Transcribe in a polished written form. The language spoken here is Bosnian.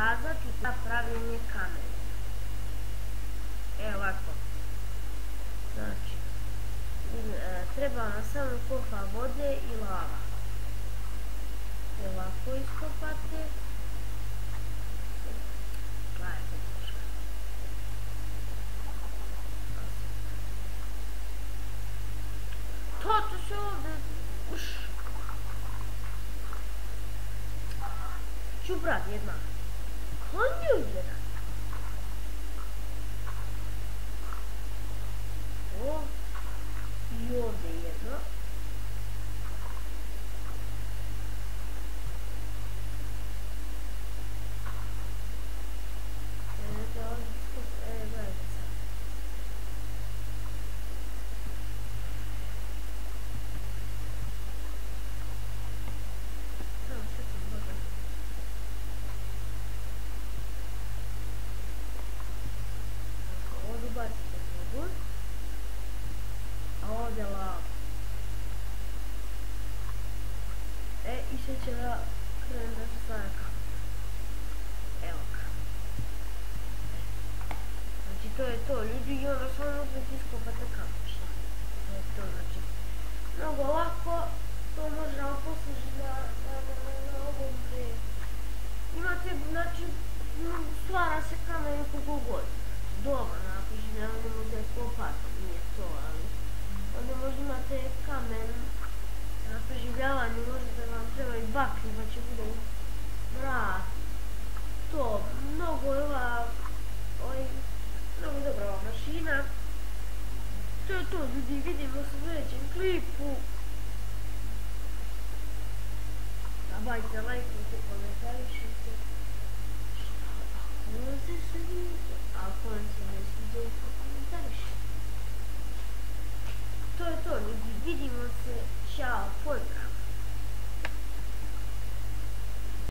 pokazati za pravljenje kamena. Evo ovako. Znači, treba nam samo kopa vode i lava. I ovako iskopate. Gledajte teško. To se ovdje... Ću brat jedna. Konju jedan. O. I ovdje jedno. Gledajte sad. Samo što sam možda. Ovdje bacite vodu. A ovdje lava. I sad će da krenem da se stavlja kamen. Evo ga. Znači to je to ljudi i onda samo opet iskopate kamen. Šta? To je to znači. Mnogo lako. To možemo poslužiti na ovom gdje. Imate znači stvara se kamen koliko god. Dobro, napiši ne možete kopati, nije to, ali onda možda imate kamen na preživljavanju, možda vam treba i bakri, pa će bude mrak. To, mnogo je mnogo dobra ova mašina. To je to ljudi, vidimo se u sljedećem klipu. Zabajte, lajkujte, komentarišite. Ako vam se sviđa, ako vam se ne sviđa, komentarišite. To je to ljudi, vidimo se